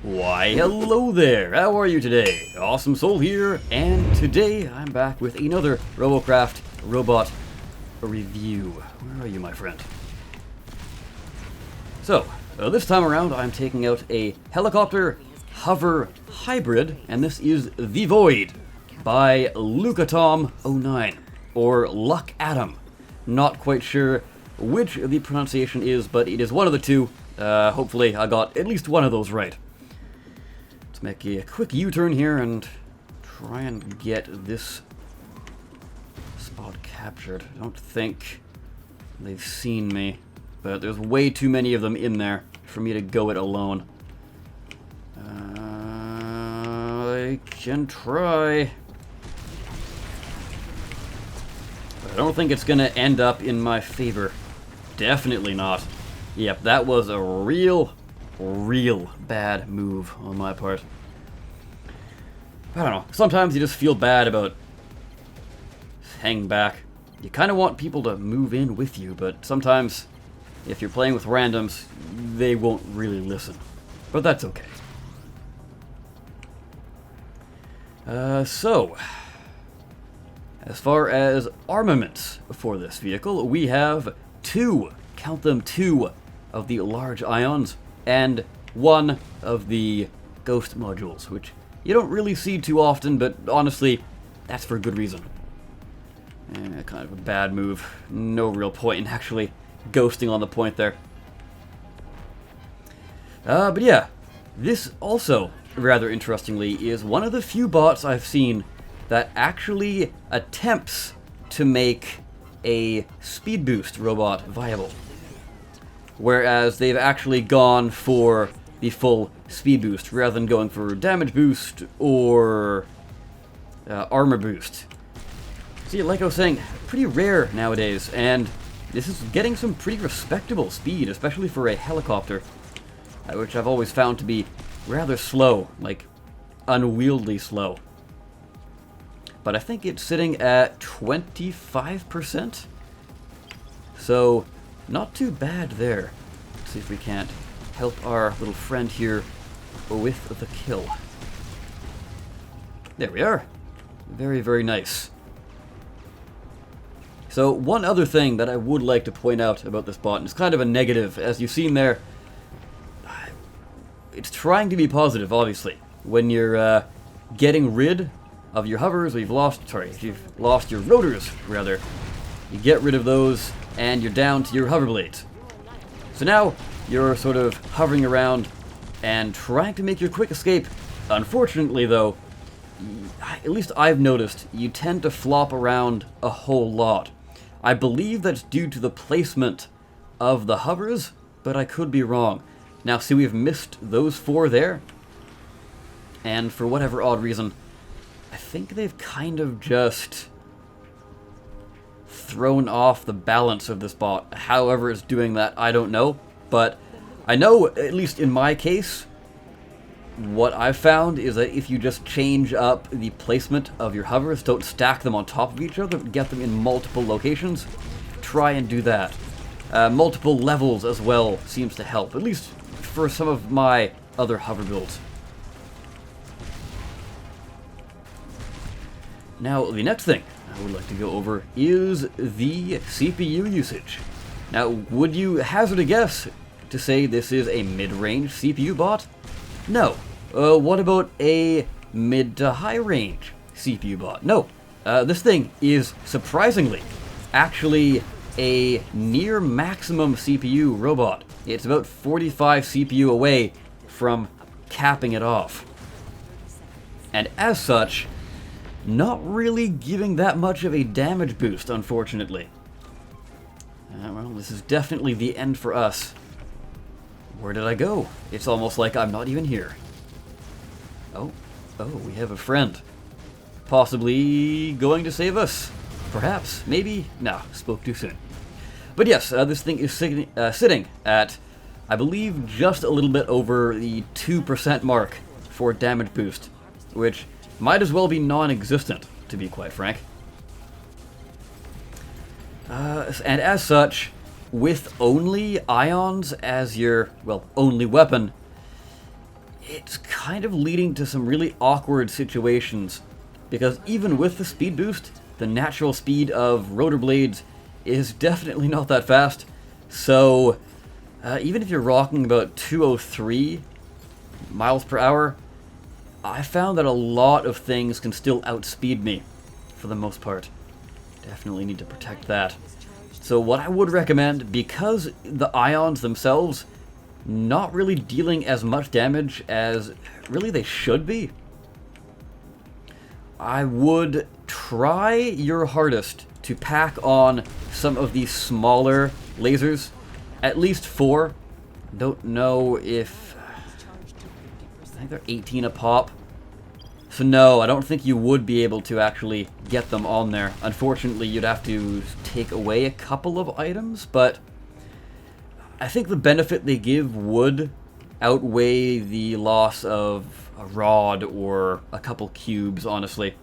Why, hello there! How are you today? Awesome Soul here, and today I'm back with another Robocraft Robot Review. Where are you, my friend? So, this time around I'm taking out a helicopter hover hybrid, and this is The Void by Lucatom09, or Luck Atom. Not quite sure which the pronunciation is, but it is one of the two. Hopefully I got at least one of those right. Let's make a quick U-turn here and try and get this spot captured. I don't think they've seen me, but there's way too many of them in there for me to go it alone. I can try. But I don't think it's going to end up in my favor. Definitely not. Yep, that was a real bad move on my part. I don't know. Sometimes you just feel bad about hanging back. You kind of want people to move in with you, but sometimes if you're playing with randoms, they won't really listen. But that's okay. So, as far as armaments for this vehicle, we have two, count them, two of the large ions and one of the ghost modules, which you don't really see too often, but honestly, that's for good reason. Kind of a bad move. No real point in actually ghosting on the point there. But yeah, this also, rather interestingly, is one of the few bots I've seen that actually attempts to make a speed boost robot viable. Whereas they've actually gone for the full speed boost rather than going for damage boost or armor boost. See, like I was saying, pretty rare nowadays, and this is getting some pretty respectable speed, especially for a helicopter, which I've always found to be rather slow, like unwieldy slow. But I think it's sitting at 25%, so not too bad there. Let's see if we can't help our little friend here with the kill. There we are. Very nice. So one other thing that I would like to point out about this bot, and it's kind of a negative, as you've seen there, it's trying to be positive, obviously. When you're getting rid of your hovers, or if you've lost your rotors, rather, you get rid of those, and you're down to your hover blades. So now, you're sort of hovering around and trying to make your quick escape. Unfortunately, though, at least I've noticed, you tend to flop around a whole lot. I believe that's due to the placement of the hovers, but I could be wrong. Now, see, we've missed those four there, and for whatever odd reason, I think they've kind of just thrown off the balance of this bot. However it's doing that, I don't know. But I know, at least in my case, what I've found is that if you just change up the placement of your hovers, don't stack them on top of each other, get them in multiple locations, try and do that. Multiple levels as well seems to help, at least for some of my other hover builds. Now, the next thing I would like to go over is the CPU usage. Now, would you hazard a guess to say this is a mid-range CPU bot? No. What about a mid to high-range CPU bot? No. This thing is, surprisingly, actually a near maximum CPU robot. It's about 45 CPU away from capping it off. And as such, not really giving that much of a damage boost, unfortunately. Well, this is definitely the end for us. Where did I go? It's almost like I'm not even here. Oh, we have a friend. Possibly going to save us. Perhaps, maybe. No, spoke too soon. But yes, this thing is sitting at, I believe, just a little bit over the 2% mark for damage boost, which might as well be non-existent, to be quite frank. And as such, with only ions as your, well, only weapon, it's kind of leading to some really awkward situations, because even with the speed boost, the natural speed of rotor blades is definitely not that fast. So even if you're rocking about 203 miles per hour, I found that a lot of things can still outspeed me for the most part. Definitely need to protect that. So what I would recommend, because the ions themselves not really dealing as much damage as really they should be, I would try your hardest to pack on some of these smaller lasers, at least 4. Don't know if... I think they're 18 a pop. So no, I don't think you would be able to actually get them on there. Unfortunately, you'd have to take away a couple of items, but I think the benefit they give would outweigh the loss of a rod or a couple cubes, honestly.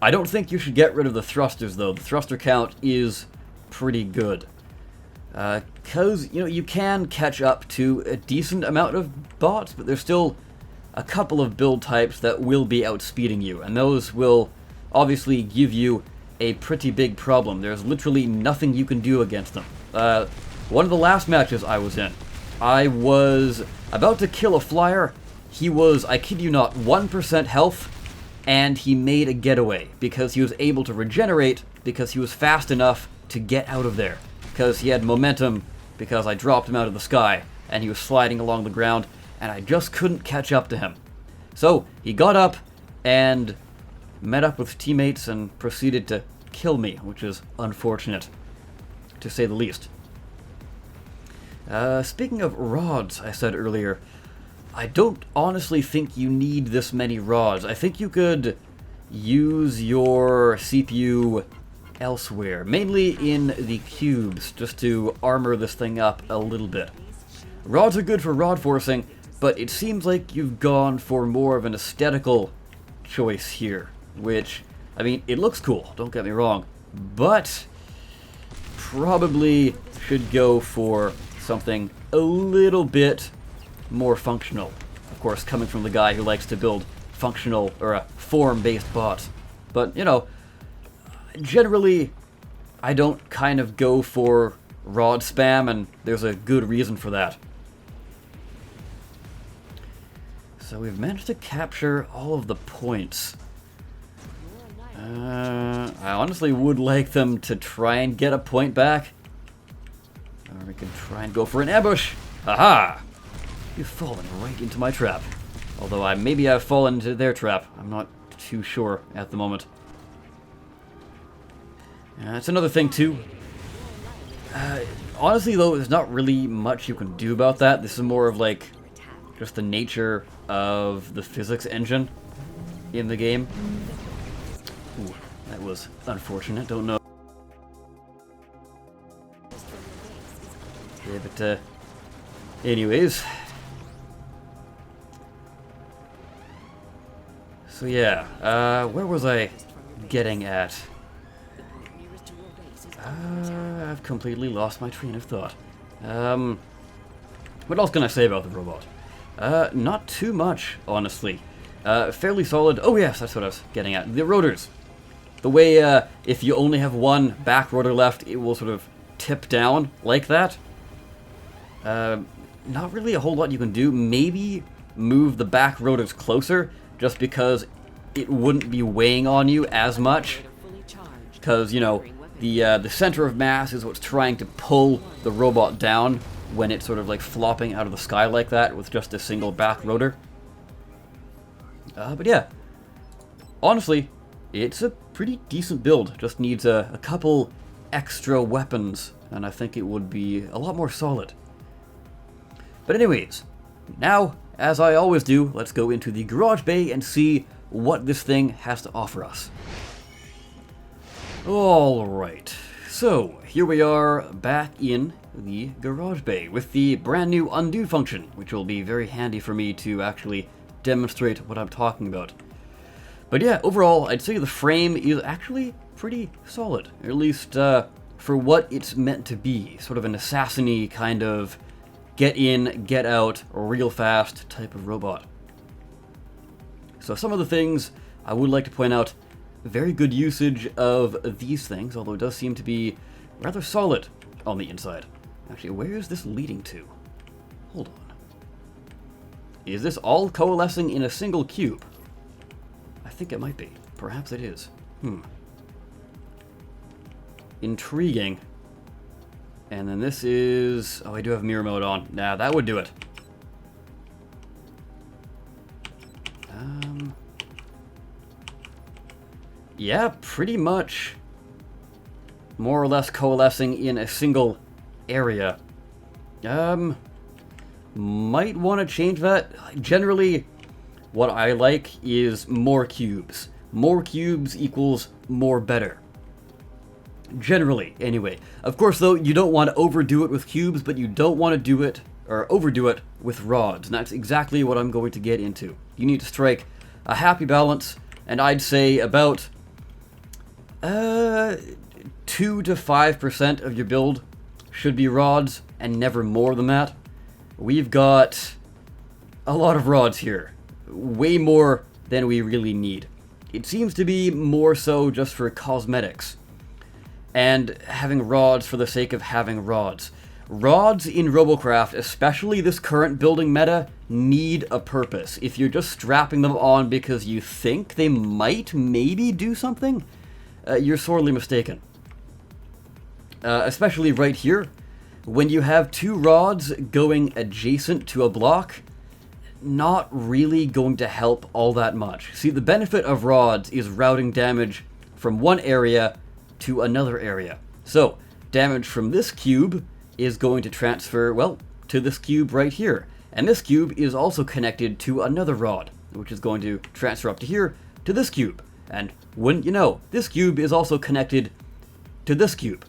I don't think you should get rid of the thrusters, though. The thruster count is pretty good. Because, you know, you can catch up to a decent amount of bots, but there's still a couple of build types that will be outspeeding you, and those will obviously give you a pretty big problem. There's literally nothing you can do against them. One of the last matches I was in, I was about to kill a flyer. He was, I kid you not, 1% health, and he made a getaway because he was able to regenerate because he was fast enough to get out of there. Because he had momentum, because I dropped him out of the sky, and he was sliding along the ground, and I just couldn't catch up to him. So he got up and met up with teammates and proceeded to kill me, which is unfortunate, to say the least. Speaking of rods, I said earlier, I don't honestly think you need this many rods. I think you could use your CPU elsewhere, mainly in the cubes, just to armor this thing up a little bit. Rods are good for rod forcing, but it seems like you've gone for more of an aesthetical choice here, which, I mean, it looks cool, don't get me wrong, but probably should go for something a little bit more functional. Of course, coming from the guy who likes to build functional, or form-based bots. But, you know, generally, I don't kind of go for rod spam, and there's a good reason for that. So we've managed to capture all of the points. I honestly would like them to try and get a point back. Or we could try and go for an ambush. Aha! You've fallen right into my trap. Although maybe I've fallen into their trap. I'm not too sure at the moment. That's another thing too. Honestly though, there's not really much you can do about that. This is more of like just the nature of the physics engine in the game. Ooh, that was unfortunate. Don't know. Yeah, but anyways. So yeah, where was I getting at? I've completely lost my train of thought. What else can I say about the robot? Not too much, honestly. Fairly solid. Oh yes, that's what I was getting at. The rotors. The way, if you only have one back rotor left, it will sort of tip down like that. Not really a whole lot you can do. Maybe move the back rotors closer, just because it wouldn't be weighing on you as much. Because, you know, the center of mass is what's trying to pull the robot down when it's sort of like flopping out of the sky like that with just a single back rotor. But yeah, honestly, it's a pretty decent build. Just needs a couple extra weapons, and I think it would be a lot more solid. But anyways, now, as I always do, let's go into the garage bay and see what this thing has to offer us. Alright, so here we are back in the garage bay with the brand new undo function, which will be very handy for me to actually demonstrate what I'm talking about. But yeah, overall, I'd say the frame is actually pretty solid, or at least for what it's meant to be, sort of an assassin-y kind of get in, get out, real fast type of robot. So some of the things I would like to point out, very good usage of these things, although it does seem to be rather solid on the inside. Actually, where is this leading to? Hold on. Is this all coalescing in a single cube? I think it might be. Perhaps it is. Intriguing. And then this is... Oh, I do have mirror mode on. Nah, that would do it. Yeah, pretty much more or less coalescing in a single area. Might want to change that. Generally, what I like is more cubes. More cubes equals more better. Generally, anyway. Of course, though, you don't want to overdo it with cubes, but you don't want to do it, or overdo it with rods. And that's exactly what I'm going to get into. You need to strike a happy balance, and I'd say about 2 to 5% of your build should be rods, and never more than that. We've got a lot of rods here. Way more than we really need. It seems to be more so just for cosmetics. And having rods for the sake of having rods. Rods in Robocraft, especially this current building meta, need a purpose. If you're just strapping them on because you think they might maybe do something, you're sorely mistaken. Especially right here, when you have two rods going adjacent to a block, not really going to help all that much. See, the benefit of rods is routing damage from one area to another area. So, damage from this cube is going to transfer, well, to this cube right here. And this cube is also connected to another rod, which is going to transfer up to here, to this cube. And wouldn't you know, this cube is also connected to this cube.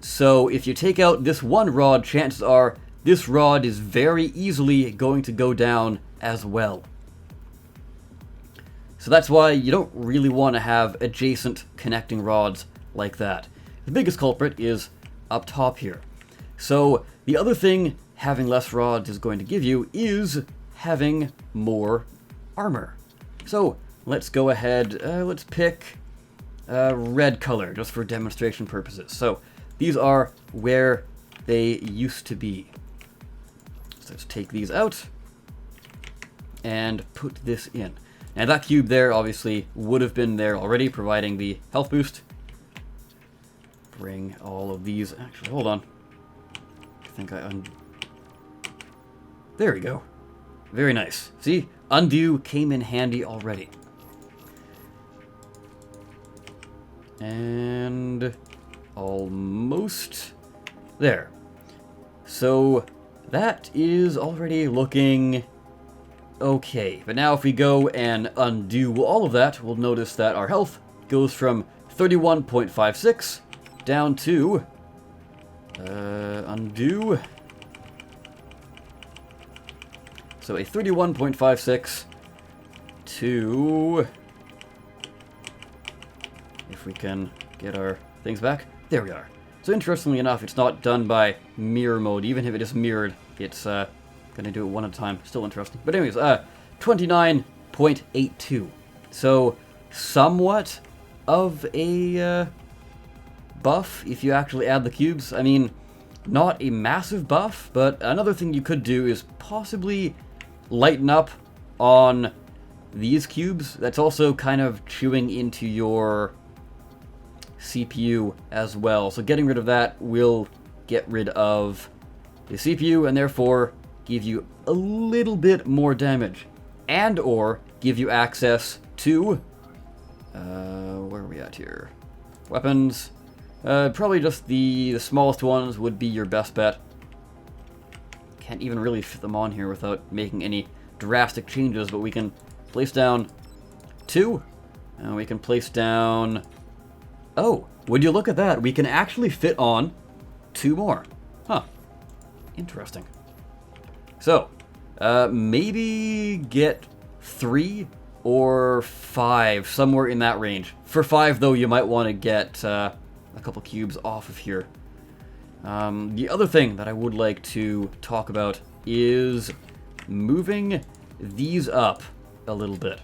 So if you take out this one rod, chances are this rod is very easily going to go down as well. So that's why you don't really want to have adjacent connecting rods like that. The biggest culprit is up top here. So the other thing having less rods is going to give you is having more armor. So let's go ahead, let's pick red color just for demonstration purposes. So these are where they used to be. So let's take these out and put this in. Now that cube there obviously would have been there already, providing the health boost. Bring all of these, actually, hold on. I think there we go. Very nice. See, undo came in handy already. And almost there. So that is already looking okay. But now if we go and undo all of that, we'll notice that our health goes from 31.56 down to undo. So a 31.56 to, if we can get our things back, there we are. So interestingly enough, it's not done by mirror mode. Even if it is mirrored, it's gonna do it one at a time. Still interesting. But anyways, 29.82. So somewhat of a buff if you actually add the cubes. I mean, not a massive buff, but another thing you could do is possibly lighten up on these cubes. That's also kind of chewing into your CPU as well. So getting rid of that will get rid of the CPU and therefore give you a little bit more damage and or give you access to where are we at here? Weapons. Probably just the smallest ones would be your best bet. Can't even really fit them on here without making any drastic changes, but we can place down 2, and we can place down... Oh, would you look at that? We can actually fit on 2 more. Huh. Interesting. So, maybe get 3 or 5, somewhere in that range. For 5, though, you might want to get a couple cubes off of here. The other thing that I would like to talk about is moving these up a little bit.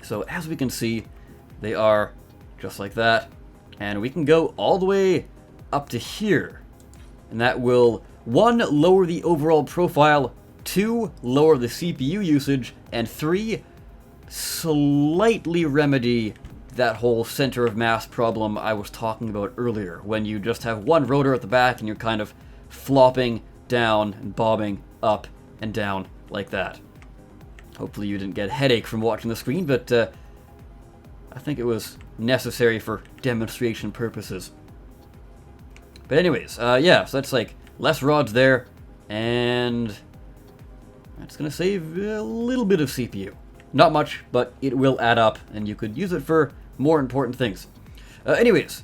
So as we can see, they are just like that, and we can go all the way up to here, and that will, 1, lower the overall profile, 2, lower the CPU usage, and 3, slightly remedy that whole center of mass problem I was talking about earlier, when you just have one rotor at the back and you're kind of flopping down and bobbing up and down like that. Hopefully you didn't get a headache from watching the screen, but I think it was necessary for demonstration purposes. But anyways, yeah, so that's like less rods there, and that's going to save a little bit of CPU. Not much, but it will add up, and you could use it for more important things. Anyways,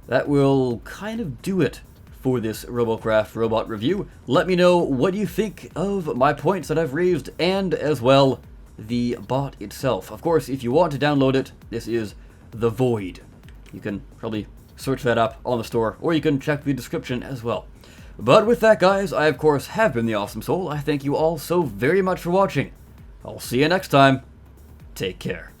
that will kind of do it for this Robocraft Robot Review. Let me know what you think of my points that I've raised, and as well, the bot itself. Of course, if you want to download it, this is The Void. You can probably search that up on the store, or you can check the description as well. But with that, guys, I of course have been the Awesome Soul. I thank you all so very much for watching. I'll see you next time. Take care.